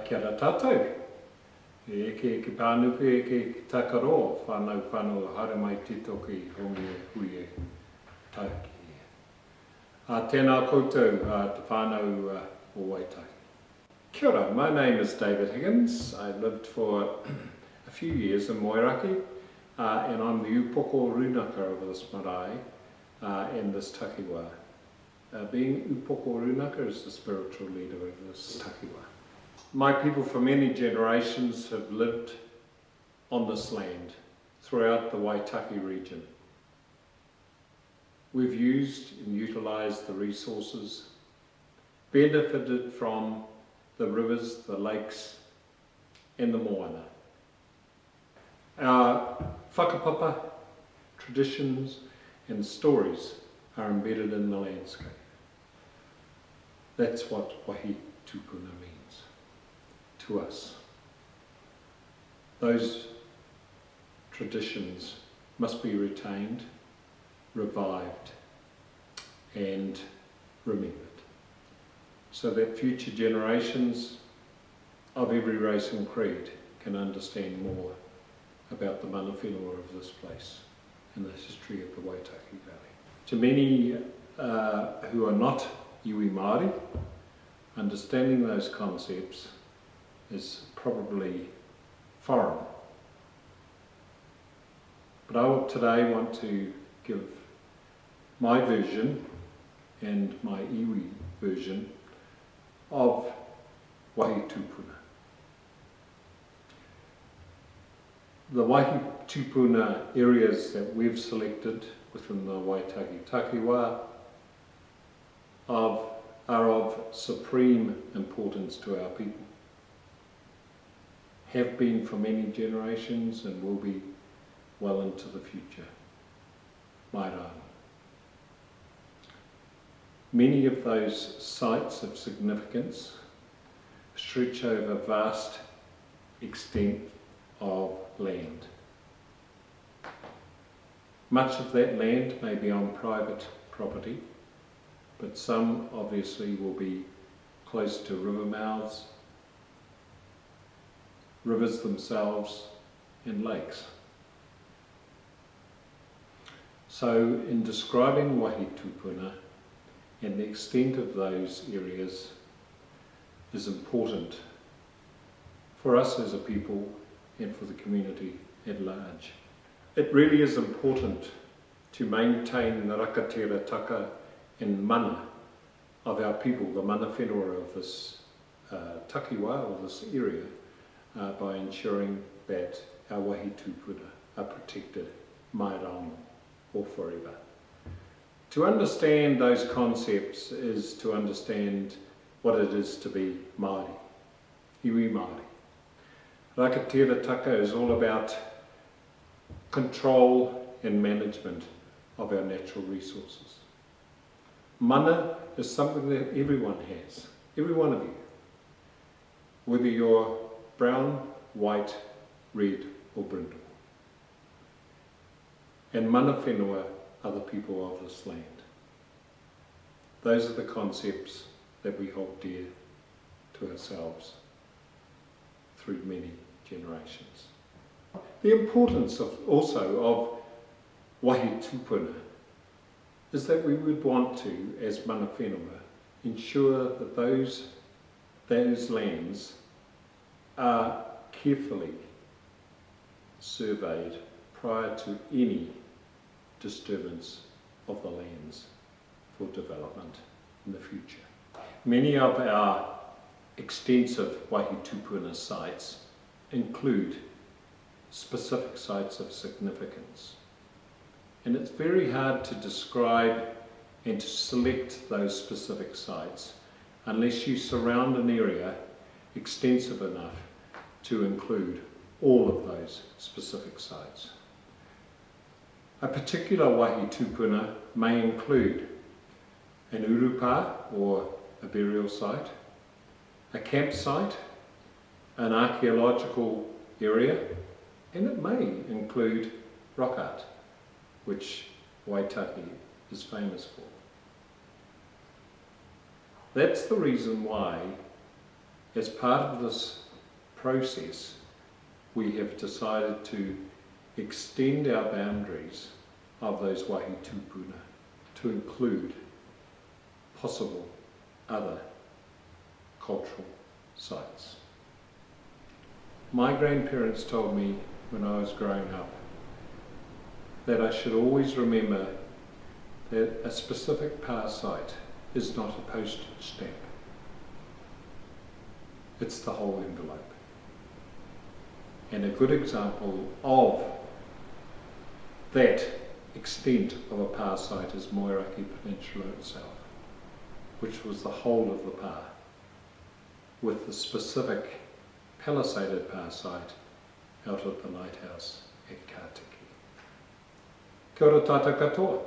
Kia ora tātou. Ke pānuku ke takaro, whanau hara mai te toki hongi hui taiki. Tēnā koutou te whanau o Waitai. Kia ora, my name is David Higgins. I lived for a few years in Moeraki, and I'm the Upuku Runaka of this marae and this takiwā. Being Upuku Runaka is the spiritual leader of this takiwā. My people for many generations have lived on this land throughout the Waitaki region. We've used and utilised the resources, benefited from the rivers, the lakes and the moana. Our whakapapa, traditions and stories are embedded in the landscape. That's what Wāhi Tūpuna means to us. Those traditions must be retained, revived and remembered, so that future generations of every race and creed can understand more about the mana whenua of this place and the history of the Waitaki Valley. To many who are not iwi Māori, understanding those concepts is probably foreign. But I today want to give my version and my iwi version of Wāhi Tūpuna. The Wāhi Tūpuna areas that we've selected within the Waitaki takiwā are of supreme importance to our people. Have been for many generations and will be well into the future. Mai rāna. Many of those sites of significance stretch over vast extent of land. Much of that land may be on private property, but some obviously will be close to river mouths, rivers themselves and lakes. So in describing Wāhi Tūpuna and the extent of those areas is important for us as a people and for the community at large. It really is important to maintain the rakatira taka and mana of our people, the mana whenua of this takiwā, or this area, by ensuring that our Wāhi Tūpuna are protected mai rāna or forever. To understand those concepts is to understand what it is to be Māori, iwi Māori. Rakatira taka is all about control and management of our natural resources. Mana is something that everyone has, every one of you, whether you're brown, white, red or brindle. And mana whenua are the people of this land. Those are the concepts that we hold dear to ourselves through many generations. The importance also of Wāhi Tūpuna is that we would want to, as mana whenua, ensure that those lands are carefully surveyed prior to any disturbance of the lands for development in the future. Many of our extensive Wāhi Tūpuna sites include specific sites of significance, and it's very hard to describe and to select those specific sites unless you surround an area extensive enough to include all of those specific sites. A particular Wāhi Tūpuna may include an urupa, or a burial site, a campsite, an archaeological area, and it may include rock art, which Waitaki is famous for. That's the reason why As part of this process, we have decided to extend our boundaries of those Wāhi Tūpuna to include possible other cultural sites. My grandparents told me when I was growing up that I should always remember that a specific pā site is not a postage stamp. It's the whole envelope. And a good example of that extent of a pā site is Moeraki Peninsula itself, which was the whole of the pā, with the specific palisaded pā site out at the lighthouse at Kātiki. Kia ora tātou katoa.